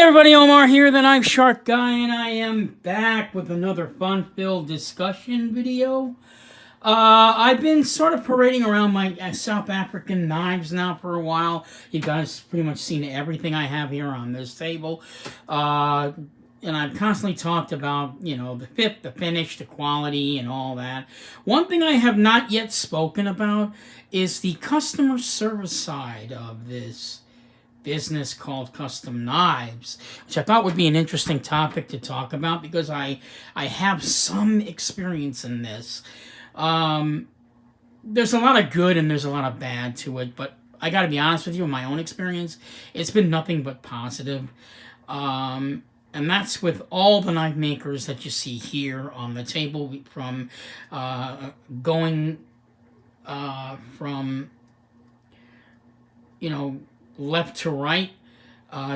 Everybody, Omar here, the Knife Shark Guy, and I am back with another fun-filled discussion video. I've been sort of parading around my South African knives now for a while. You guys pretty much seen everything I have here on this table. And I've constantly talked about, the fit, the finish, the quality, and all that. One thing I have not yet spoken about is the customer service side of this business called Custom Knives, which I thought would be an interesting topic to talk about because I have some experience in this. There's a lot of good and there's a lot of bad to it, but I got to be honest with you, in my own experience, it's been nothing but positive. And that's with all the knife makers that you see here on the table, from going from left to right.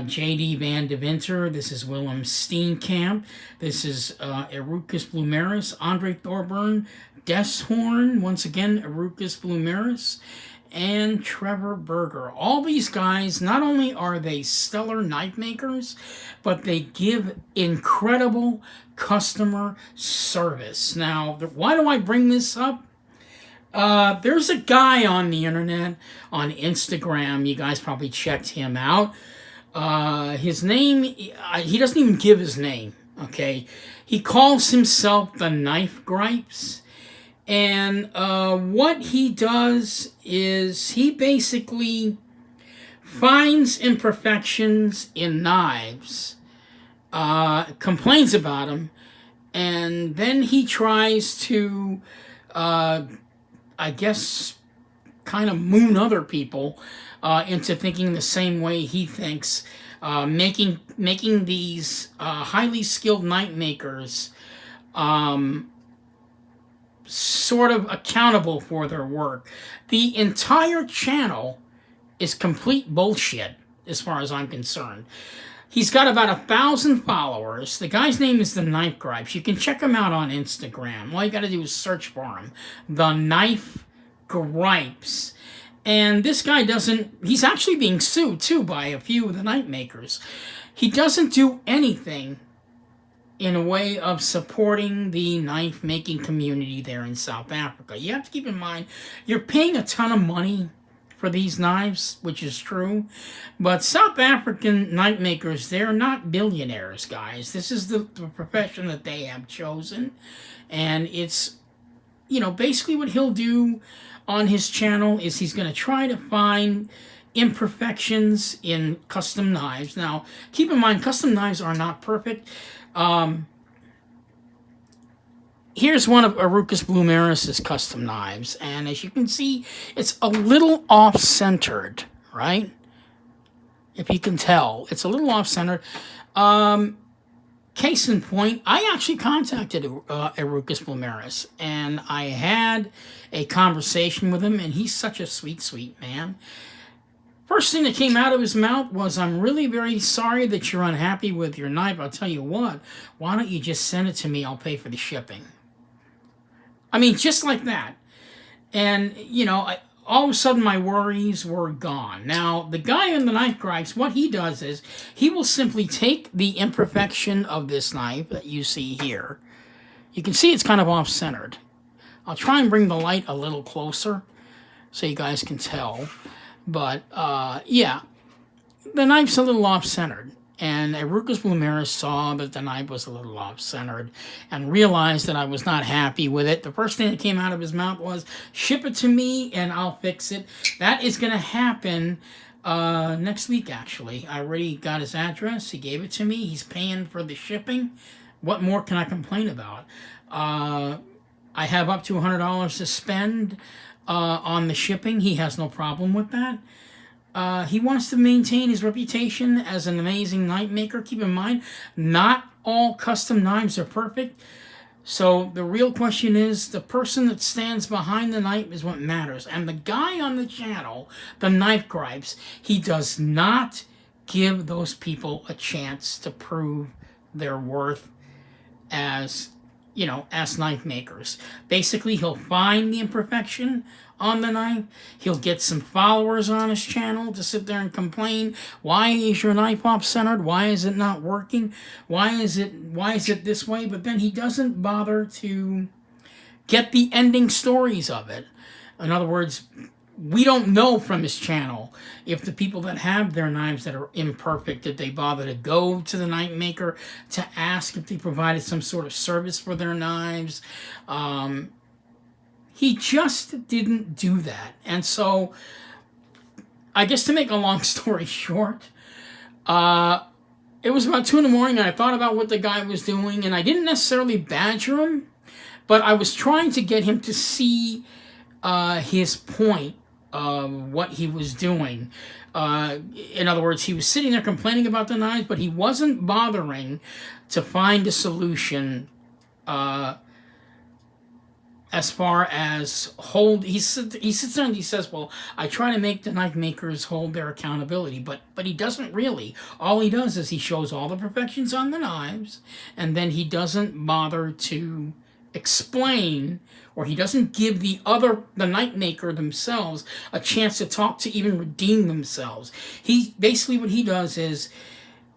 J.D. Van Deventer. This is Willem Steenkamp. This is Erucus Blumeris. Andre Thorburn. Des Horn. Once again, Erucus Blumeris. And Trevor Berger. All these guys, not only are they stellar knife makers, but they give incredible customer service. Now, why do I bring this up? There's a guy on the internet, on Instagram, you guys probably checked him out. His name, he doesn't even give his name, okay? He calls himself the Knife Gripes. And what he does is he basically finds imperfections in knives, complains about them, and then he tries to I guess, kind of moon other people into thinking the same way he thinks, making these highly skilled knife makers sort of accountable for their work. The entire channel is complete bullshit, as far as I'm concerned. He's got about 1,000 followers. The guy's name is The Knife Gripes. You can check him out on Instagram. All you got to do is search for him. The Knife Gripes. And this guy he's actually being sued, too, by a few of the knife makers. He doesn't do anything in a way of supporting the knife-making community there in South Africa. You have to keep in mind, you're paying a ton of money for these knives, which is true, but South African knife makers, they're not billionaires, guys. This is the profession that they have chosen, and it's, basically what he'll do on his channel is he's going to try to find imperfections in custom knives. Now, keep in mind, custom knives are not perfect. Here's one of Erucus Blumeris' custom knives, and as you can see, it's a little off-centered, right? If you can tell, it's a little off-centered. Case in point, I actually contacted Erucus Blumeris, and I had a conversation with him, and he's such a sweet, sweet man. First thing that came out of his mouth was, I'm really very sorry that you're unhappy with your knife. I'll tell you what, why don't you just send it to me? I'll pay for the shipping. I mean, just like that. And, all of a sudden my worries were gone. Now, the guy in the Knife Gripes, what he does is he will simply take the imperfection of this knife that you see here. You can see it's kind of off-centered. I'll try and bring the light a little closer so you guys can tell. But, yeah, the knife's a little off-centered. And Erucus Blumeris saw that the knife was a little off-centered and realized that I was not happy with it. The first thing that came out of his mouth was, ship it to me and I'll fix it. That is going to happen next week, actually. I already got his address. He gave it to me. He's paying for the shipping. What more can I complain about? I have up to $100 to spend on the shipping. He has no problem with that. He wants to maintain his reputation as an amazing knife maker. Keep in mind, not all custom knives are perfect. So the real question is, the person that stands behind the knife is what matters. And the guy on the channel, the Knife Gripes, he does not give those people a chance to prove their worth as as knife makers. Basically, he'll find the imperfection on the knife. He'll get some followers on his channel to sit there and complain. Why is your knife off-centered? Why is it not working? Why is it this way? But then he doesn't bother to get the ending stories of it. In other words, we don't know from his channel if the people that have their knives that are imperfect, did they bother to go to the knife maker to ask if they provided some sort of service for their knives. He just didn't do that. And so, I guess to make a long story short, it was about 2 in the morning, and I thought about what the guy was doing, and I didn't necessarily badger him, but I was trying to get him to see his point of what he was doing. In other words, he was sitting there complaining about the knives, but he wasn't bothering to find a solution as far as he sits there and he says, well, I try to make the knife makers hold their accountability, but he doesn't really. All he does is he shows all the perfections on the knives, and then he doesn't bother to explain, or he doesn't give the knife maker themselves a chance to talk, to even redeem themselves. He basically, what he does is,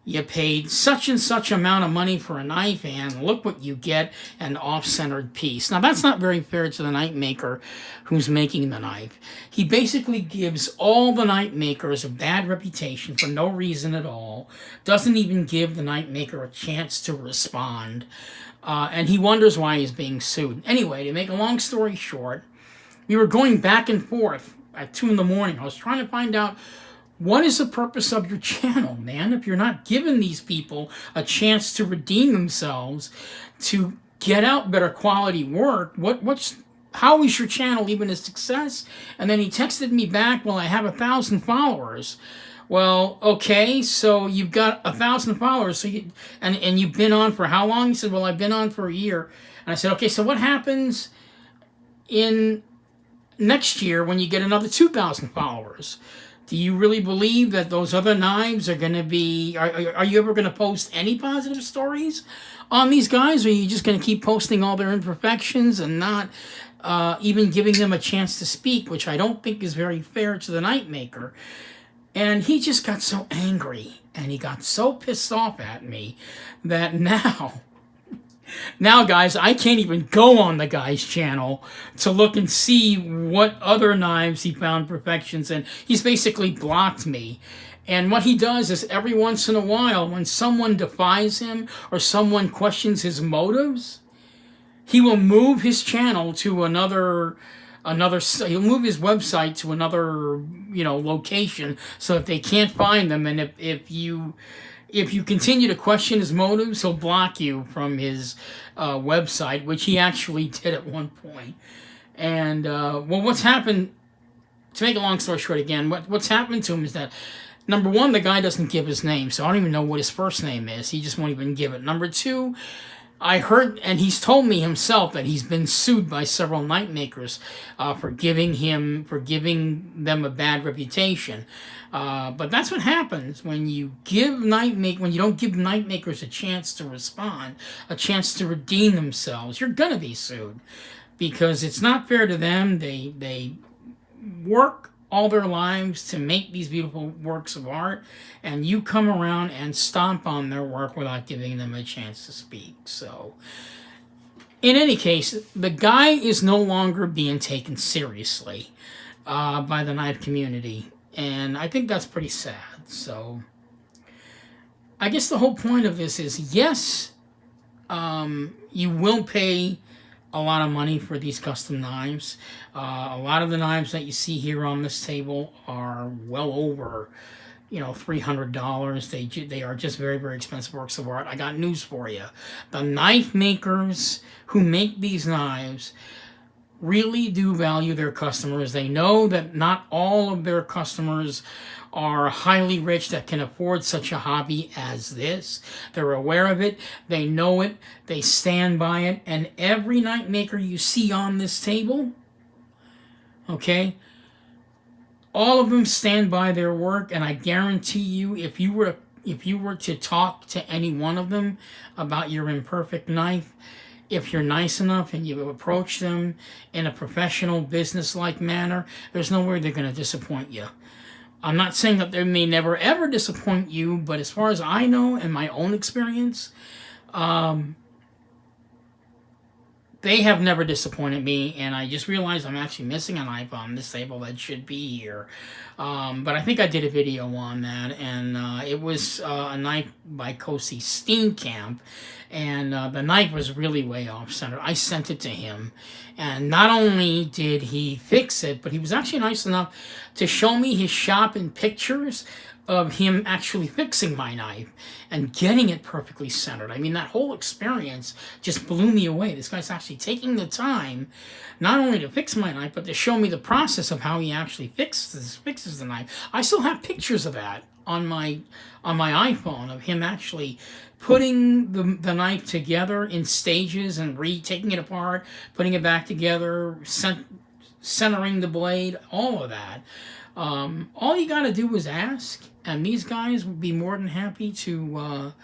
you paid such and such amount of money for a knife, and look what you get, an off-centered piece. Now, that's not very fair to the knife maker who's making the knife. He basically gives all the knife makers a bad reputation for no reason at all, doesn't even give the knife maker a chance to respond, and he wonders why he's being sued. Anyway, to make a long story short, we were going back and forth at 2 in the morning. I was trying to find out, what is the purpose of your channel, man? If you're not giving these people a chance to redeem themselves, to get out better quality work, how is your channel even a success? And then he texted me back, well, I have 1,000 followers. Well, okay, so you've got 1,000 followers, so and you've been on for how long? He said, well, I've been on for a year. And I said, okay, so what happens in next year when you get another 2,000 followers? Do you really believe that those other knives are going to be... Are you ever going to post any positive stories on these guys? Or are you just going to keep posting all their imperfections and not even giving them a chance to speak, which I don't think is very fair to the knife maker? And he just got so angry, and he got so pissed off at me that now, guys, I can't even go on the guy's channel to look and see what other knives he found perfections in. He's basically blocked me. And what he does is, every once in a while, when someone defies him or someone questions his motives, he will move his channel to he'll move his website to another, location so that they can't find them. And if you continue to question his motives, he'll block you from his website, which he actually did at one point. And, what's happened, to make a long story short again, what's happened to him is that, number one, the guy doesn't give his name, so I don't even know what his first name is. He just won't even give it. Number two, I heard, and he's told me himself, that he's been sued by several knife makers for giving them a bad reputation. But that's what happens when you don't give knife makers a chance to respond, a chance to redeem themselves. You're gonna be sued, because it's not fair to them. They work all their lives to make these beautiful works of art, and you come around and stomp on their work without giving them a chance to speak. So, in any case, the guy is no longer being taken seriously by the knife community, and I think that's pretty sad. So, I guess the whole point of this is, yes, you will pay a lot of money for these custom knives. A lot of the knives that you see here on this table are well over, $300. They are just very, very expensive works of art. I got news for you. The knife makers who make these knives really do value their customers. They know that not all of their customers are highly rich that can afford such a hobby as this. They're aware of it. They know it. They stand by it. And every knife maker you see on this table, okay, all of them stand by their work. And I guarantee you, if you were to talk to any one of them about your imperfect knife, if you're nice enough and you approach them in a professional, business-like manner, there's no way they're going to disappoint you. I'm not saying that they may never ever disappoint you, but as far as I know and my own experience, they have never disappointed me, and I just realized I'm actually missing a knife on this table that should be here. But I think I did a video on that, and it was a knife by Kosi Steenkamp, and the knife was really way off center. I sent it to him, and not only did he fix it, but he was actually nice enough to show me his shop and pictures of him actually fixing my knife and getting it perfectly centered. I mean, that whole experience just blew me away. This guy's actually taking the time not only to fix my knife, but to show me the process of how he actually fixes the knife. I still have pictures of that on my iPhone, of him actually putting the knife together in stages and taking it apart, putting it back together, centering the blade, all of that. All you gotta do is ask, and these guys would be more than happy to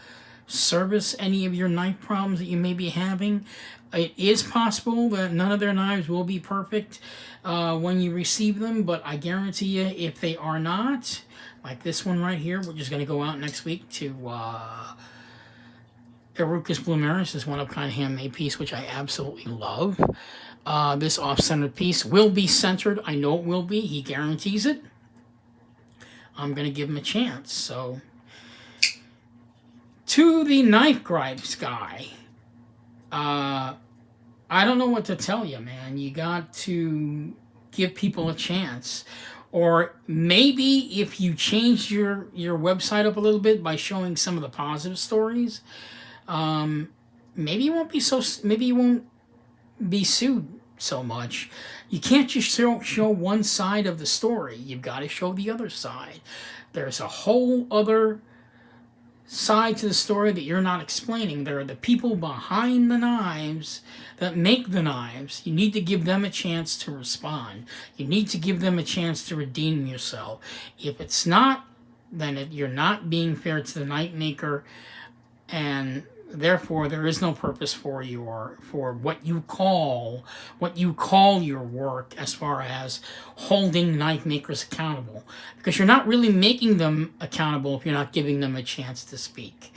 service any of your knife problems that you may be having. It is possible that none of their knives will be perfect when you receive them, but I guarantee you, if they are not, like this one right here, we're just going to go out next week to Erucus Blumeris, this one-of-kind handmade piece, which I absolutely love. This off-centered piece will be centered. I know it will be. He guarantees it. I'm going to give him a chance. So, to the Knife Gripes guy, I don't know what to tell you, man. You got to give people a chance. Or maybe if you changed your website up a little bit by showing some of the positive stories, maybe you won't be sued so much. You can't just show one side of the story. You've got to show the other side. There's a whole other side to the story that you're not explaining. There are the people behind the knives that make the knives. You need to give them a chance to respond. You need to give them a chance to redeem yourself. If it's not, then you're not being fair to the knife maker, and therefore there is no purpose for what you call your work as far as holding knife makers accountable, because you're not really making them accountable if you're not giving them a chance to speak.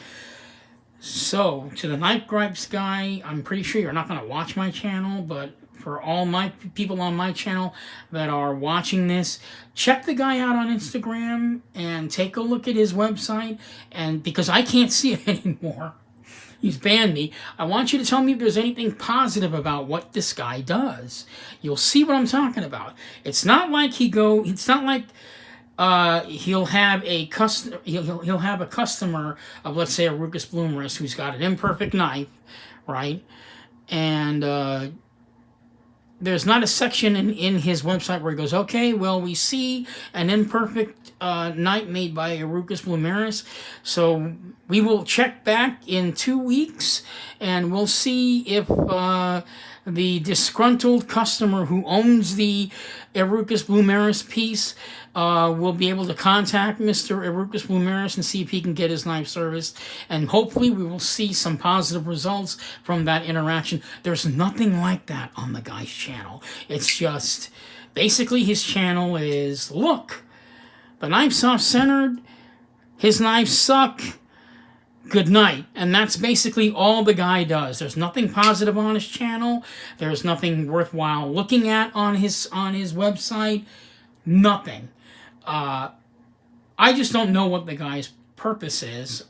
So to the Knife Gripes guy, I'm pretty sure you're not going to watch my channel, but for all my people on my channel that are watching this, check the guy out on Instagram and take a look at his website, and because I can't see it anymore, he's banned me. I want you to tell me if there's anything positive about what this guy does. You'll see what I'm talking about. It's not like he'll have a customer of, let's say, Erucus Blumeris who's got an imperfect knife, right? And there's not a section in his website where he goes, okay, well, we see an imperfect knife made by Erucus Blumeris, so we will check back in 2 weeks, and we'll see if the disgruntled customer who owns the Erucus Blumeris piece will be able to contact Mr. Erucus Blumeris and see if he can get his knife serviced, and hopefully we will see some positive results from that interaction. There's nothing like that on the guy's channel. It's just, basically his channel is, look, the knife's off-centered, his knives suck, good night. And that's basically all the guy does. There's nothing positive on his channel. There's nothing worthwhile looking at on his website. Nothing. I just don't know what the guy's purpose is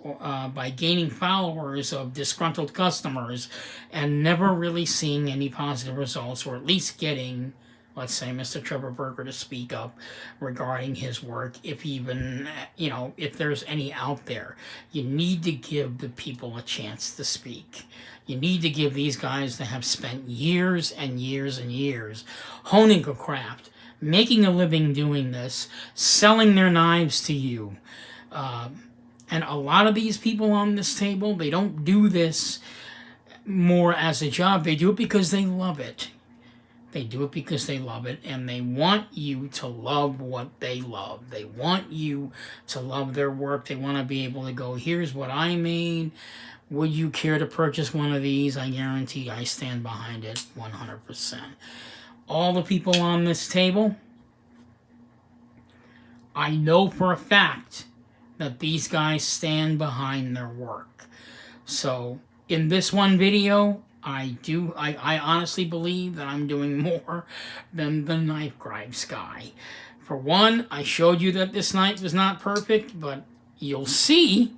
by gaining followers of disgruntled customers and never really seeing any positive results, or at least getting, let's say, Mr. Trevor Berger to speak up regarding his work, if even, if there's any out there. You need to give the people a chance to speak. You need to give these guys that have spent years and years and years honing a craft, making a living doing this, selling their knives to you. And a lot of these people on this table, they don't do this more as a job. They do it because they love it. They do it because they love it, and they want you to love what they love. They want you to love their work. They want to be able to go, here's what I made. Would you care to purchase one of these? I guarantee I stand behind it 100%. All the people on this table, I know for a fact that these guys stand behind their work. So in this one video, I honestly believe that I'm doing more than the Knife Gripes guy. For one, I showed you that this knife was not perfect, but you'll see,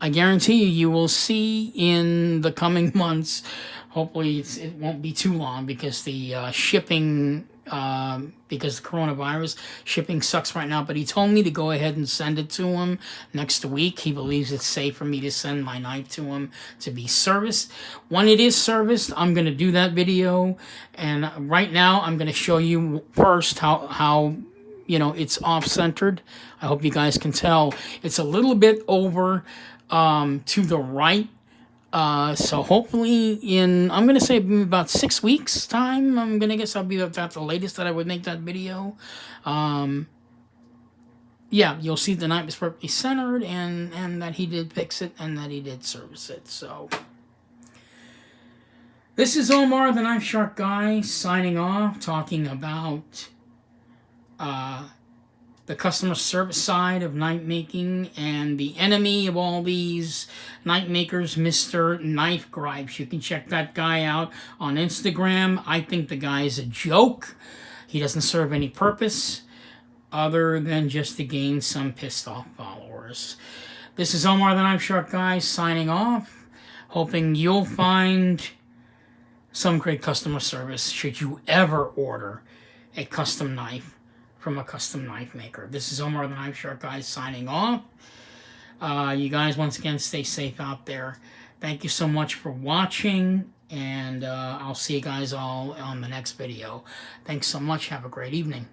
I guarantee you will see in the coming months. Hopefully it won't be too long, because the shipping, because the coronavirus, shipping sucks right now. But he told me to go ahead and send it to him next week. He believes it's safe for me to send my knife to him to be serviced. When it is serviced, I'm going to do that video. And right now, I'm going to show you first how it's off-centered. I hope you guys can tell. It's a little bit over to the right. So hopefully I'm going to say about 6 weeks time, I'm going to guess I'll be about the latest that I would make that video. Yeah, you'll see the knife is perfectly centered, and that he did fix it, and that he did service it. So this is Omar, the Knife Shark Guy, signing off, talking about the customer service side of knife making, and the enemy of all these knife makers, Mr. Knife Gripes. You can check that guy out on Instagram. I think the guy is a joke. He doesn't serve any purpose other than just to gain some pissed off followers. This is Omar, the Knife Shark Guy, signing off, hoping you'll find some great customer service should you ever order a custom knife from a custom knife maker. This is Omar, the Knife Shark Guy, signing off. You guys, once again, stay safe out there. Thank you so much for watching, and I'll see you guys all on the next video. Thanks so much. Have a great evening.